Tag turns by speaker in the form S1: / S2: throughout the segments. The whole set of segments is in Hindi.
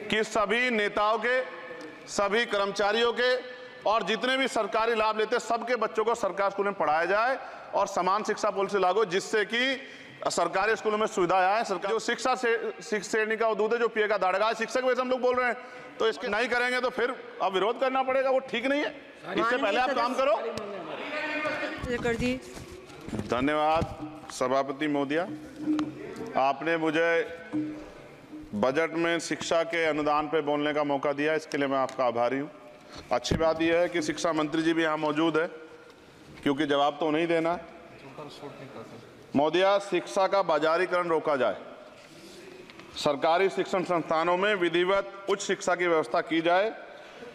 S1: कि सभी नेताओं के, सभी कर्मचारियों के और जितने भी सरकारी लाभ लेते हैं सबके बच्चों को सरकारी स्कूल में पढ़ाया जाए और समान शिक्षा पॉलिसी लागू, जिससे कि सरकारी स्कूलों में सुविधाएं आए। सरकार जो शिक्षा श्रेणी का दूध है जो पिएगा दाड़ेगा, शिक्षक वैसे हम लोग बोल रहे हैं, तो इसके नहीं करेंगे तो फिर अब विरोध करना पड़ेगा, वो ठीक नहीं है। इससे पहले आप काम करो। धन्यवाद सभापति महोदया, आपने मुझे बजट में शिक्षा के अनुदान पे बोलने का मौका दिया, इसके लिए मैं आपका आभारी हूँ। अच्छी बात यह है कि शिक्षा मंत्री जी भी यहाँ मौजूद है, क्योंकि जवाब तो नहीं देना है। महोदया, शिक्षा का बाजारीकरण रोका जाए, सरकारी शिक्षण संस्थानों में विधिवत उच्च शिक्षा की व्यवस्था की जाए,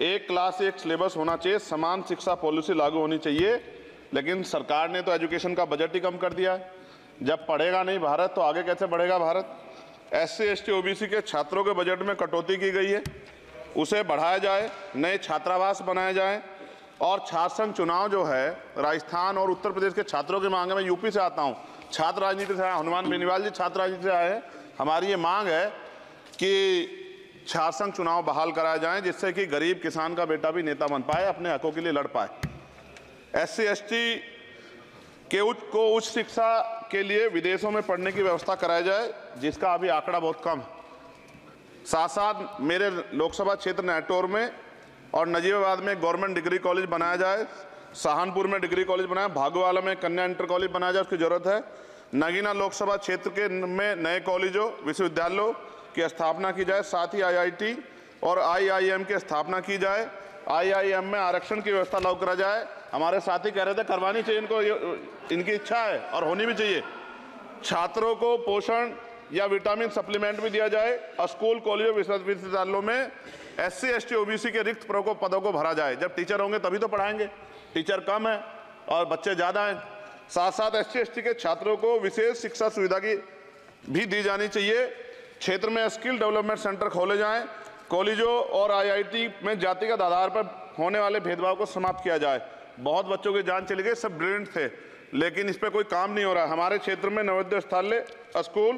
S1: एक क्लास एक सिलेबस होना चाहिए, समान शिक्षा पॉलिसी लागू होनी चाहिए। लेकिन सरकार ने तो एजुकेशन का बजट ही कम कर दिया है। जब पढ़ेगा नहीं भारत तो आगे कैसे बढ़ेगा भारत। SC ST OBC के छात्रों के बजट में कटौती की गई है, उसे बढ़ाया जाए, नए छात्रावास बनाए जाए और छात्र संघ चुनाव जो है राजस्थान और उत्तर प्रदेश के छात्रों की मांग है। मैं यूपी से आता हूँ, छात्र राजनीति से आया, हनुमान बेनीवाल जी छात्र राजनीति से आए हैं। हमारी ये मांग है कि छात्र संघ चुनाव बहाल कराए जाएं, जिससे कि गरीब किसान का बेटा भी नेता बन पाए, अपने हकों के लिए लड़ पाए। SC ST के उच्च शिक्षा के लिए विदेशों में पढ़ने की व्यवस्था कराई जाए, जिसका अभी आंकड़ा बहुत कम है। साथ साथ मेरे लोकसभा क्षेत्र नैटौर में और नजीबाबाद में गवर्नमेंट डिग्री कॉलेज बनाया जाए, सहारनपुर में डिग्री कॉलेज बनाया, भागोवाला में कन्या इंटर कॉलेज बनाया जाए, उसकी जरूरत है। नगीना लोकसभा क्षेत्र के में नए कॉलेजों विश्वविद्यालयों की स्थापना की जाए, साथ ही IIT और IIM की स्थापना की जाए। IIM में आरक्षण की व्यवस्था लागू करा जाए। हमारे साथी कह रहे थे करवानी चाहिए इनको, इनकी इच्छा है और होनी भी चाहिए। छात्रों को पोषण या विटामिन सप्लीमेंट भी दिया जाए। स्कूल कॉलेजों विश्वविद्यालयों में SC ST OBC के रिक्त पदों को भरा जाए। जब टीचर होंगे तभी तो पढ़ाएंगे, टीचर कम है और बच्चे ज़्यादा हैं। साथ साथ SC ST के छात्रों को विशेष शिक्षा सुविधा की भी दी जानी चाहिए। क्षेत्र में स्किल डेवलपमेंट सेंटर खोले जाएं। कॉलेजों और IIT में जातिगत आधार पर होने वाले भेदभाव को समाप्त किया जाए। बहुत बच्चों की जान चली गई, सब ब्रिलियंट थे, लेकिन इस पर कोई काम नहीं हो रहा है। हमारे क्षेत्र में नवोदय विद्यालय स्कूल,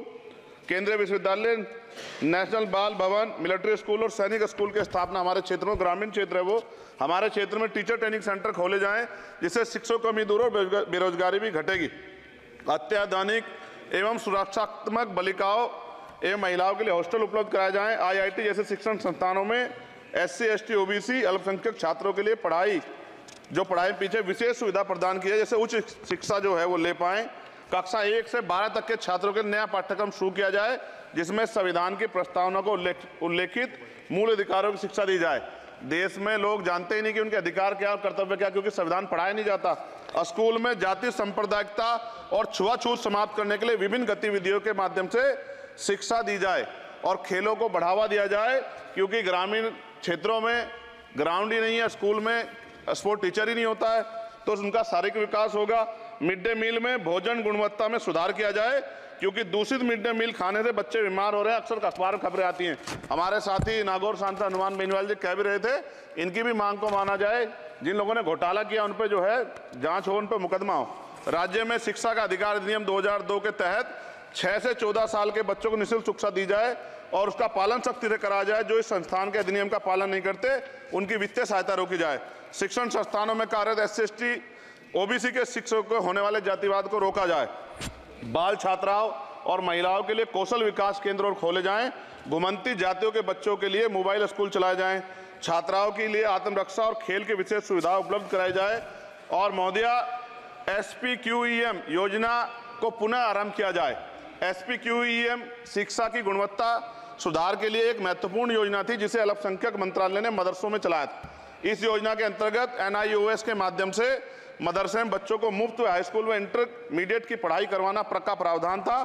S1: केंद्रीय विश्वविद्यालय, नेशनल बाल भवन, मिलिट्री स्कूल और सैनिक स्कूल की स्थापना हमारे क्षेत्र में, ग्रामीण क्षेत्र है वो, हमारे क्षेत्र में टीचर ट्रेनिंग सेंटर खोले जाएं, जिससे शिक्षकों की कमी दूर और बेरोजगारी भी घटेगी। अत्याधुनिक एवं सुरक्षात्मक बालिकाओं एवं महिलाओं के लिए हॉस्टल उपलब्ध कराए जाएं। IIT जैसे शिक्षण संस्थानों में SC ST OBC अल्पसंख्यक छात्रों के लिए पढ़ाई पीछे विशेष सुविधा प्रदान की है, जैसे उच्च शिक्षा जो है वो ले पाएं। कक्षा 1 से 12 तक के छात्रों के नया पाठ्यक्रम शुरू किया जाए, जिसमें संविधान की प्रस्तावना को उल्लेखित मूल अधिकारों की शिक्षा दी जाए। देश में लोग जानते ही नहीं कि उनके अधिकार क्या और कर्तव्य क्या, क्योंकि संविधान पढ़ाया नहीं जाता। स्कूल में जाति सांप्रदायिकता और छुआछूत समाप्त करने के लिए विभिन्न गतिविधियों के माध्यम से शिक्षा दी जाए और खेलों को बढ़ावा दिया जाए, क्योंकि ग्रामीण क्षेत्रों में ग्राउंड ही नहीं है, स्कूल में स्पोर्ट टीचर ही नहीं होता है, तो उनका शारीरिक विकास होगा। मिड डे मील में भोजन गुणवत्ता में सुधार किया जाए, क्योंकि दूषित मिड डे मील खाने से बच्चे बीमार हो रहे हैं, अक्सर अखबार खबरें आती हैं। हमारे साथी नागौर सांसद हनुमान बेनीवाल जी कह भी रहे थे, इनकी भी मांग को माना जाए। जिन लोगों ने घोटाला किया उन पर जो है जांच हो, उन पर मुकदमा हो। राज्य में शिक्षा का अधिकार अधिनियम 2002 के तहत 6 से 14 साल के बच्चों को निःशुल्क शिक्षा दी जाए और उसका पालन सख्ती से कराया जाए। जो इस संस्थान के अधिनियम का पालन नहीं करते उनकी वित्तीय सहायता रोकी जाए। शिक्षण संस्थानों में कार्यरत SC ST OBC के शिक्षकों को होने वाले जातिवाद को रोका जाए। बाल छात्राओं और महिलाओं के लिए कौशल विकास केंद्र और खोले जाएं। घुमंती जातियों के बच्चों के लिए मोबाइल स्कूल चलाए जाएं। छात्राओं के लिए आत्मरक्षा और खेल की विशेष सुविधा उपलब्ध कराई जाए। और महोदया, SPQEM योजना को पुनः आरंभ किया जाए। SPQEM शिक्षा की गुणवत्ता सुधार के लिए एक महत्वपूर्ण योजना थी, जिसे अल्पसंख्यक मंत्रालय ने मदरसों में चलाया था। इस योजना के अंतर्गत NIOS के माध्यम से मदरसे में बच्चों को मुफ्त हाई स्कूल में इंटरमीडिएट की पढ़ाई करवाना का प्रावधान था।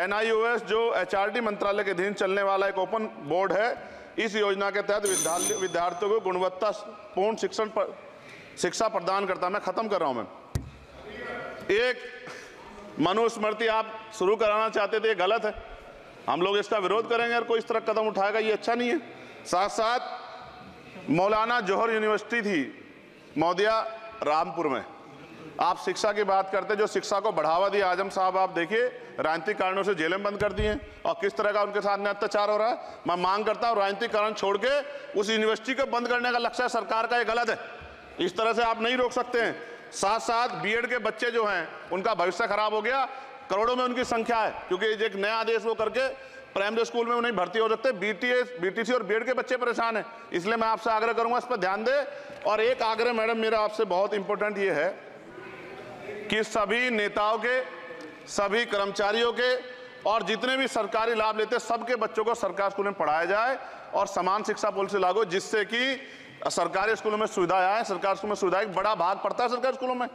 S1: NIOS जो HRD मंत्रालय के अधीन चलने वाला एक ओपन बोर्ड है, इस योजना के तहत विद्यार्थियों को गुणवत्तापूर्ण शिक्षा प्रदान करता। मैं खत्म कर रहा हूं। मैं एक मनुस्मृति आप शुरू कराना चाहते थे, ये गलत है, हम लोग इसका विरोध करेंगे और कोई इस तरह कदम उठाएगा, ये अच्छा नहीं है। साथ साथ मौलाना जौहर यूनिवर्सिटी थी महोदया रामपुर में, आप शिक्षा की बात करते, जो शिक्षा को बढ़ावा दिया आजम साहब, आप देखिए राजनीतिक कारणों से जेलें बंद कर दी हैं और किस तरह का उनके साथ अत्याचार हो रहा है। मैं मांग करता हूं राजनीतिक कारण छोड़ के उस यूनिवर्सिटी को बंद करने का लक्ष्य सरकार का, ये गलत है। इस तरह से आप नहीं रोक सकते हैं। साथ साथ बीएड के बच्चे जो हैं उनका भविष्य खराब हो गया, करोड़ों में उनकी संख्या है, क्योंकि एक नया आदेश वो करके प्राइमरी स्कूल में नहीं भर्ती हो सकते। बीटीसी और बीएड के बच्चे परेशान हैं। इसलिए मैं आपसे आग्रह करूंगा इस पर ध्यान दें। और एक आग्रह मैडम मेरा आपसे बहुत इंपॉर्टेंट ये है कि सभी नेताओं के, सभी कर्मचारियों के और जितने भी सरकारी लाभ लेते हैं सबके बच्चों को सरकारी स्कूल में पढ़ाया जाए और समान शिक्षा पॉलिसी लागू, जिससे कि सरकारी स्कूलों में सुविधाएं आए। सरकारी स्कूल में सुविधा एक बड़ा भाग पड़ता है सरकारी स्कूलों में,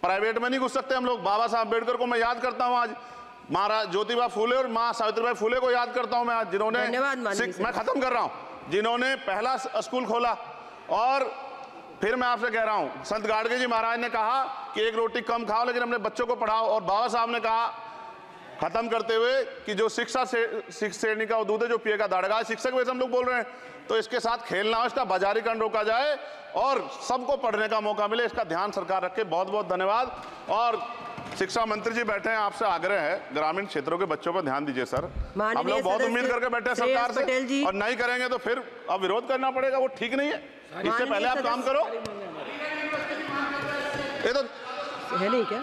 S1: प्राइवेट में नहीं घुस सकते हम लोग। बाबा साहब अम्बेडकर को मैं याद करता हूं, आज महाराज ज्योतिबा फूले और मां सावित्रीबाई फूले को याद करता हूं मैं आज, जिन्होंने, मैं खत्म कर रहा हूं, जिन्होंने पहला स्कूल खोला। और फिर मैं आपसे कह रहा हूं, संत गाडगे जी महाराज ने कहा कि एक रोटी कम खाओ लेकिन अपने बच्चों को पढ़ाओ। और बाबा साहब ने कहा खत्म करते हुए कि जो शिक्षा श्रेणी का दूध है जो पिएगा दाड़ेगा। शिक्षक वैसे हम लोग बोल रहे हैं, तो इसके साथ खेलना हो, इसका बाजारीकरण रोका जाए और सबको पढ़ने का मौका मिले, इसका ध्यान सरकार रखे। बहुत बहुत धन्यवाद। और शिक्षा मंत्री जी बैठे हैं, आपसे आग्रह है ग्रामीण क्षेत्रों के बच्चों पर ध्यान दीजिए सर। हम लोग बहुत उम्मीद करके बैठे हैं सरकार से, और नहीं करेंगे तो फिर अब विरोध करना पड़ेगा, वो ठीक नहीं है। इससे पहले आप काम करो। ये तो है नहीं क्या?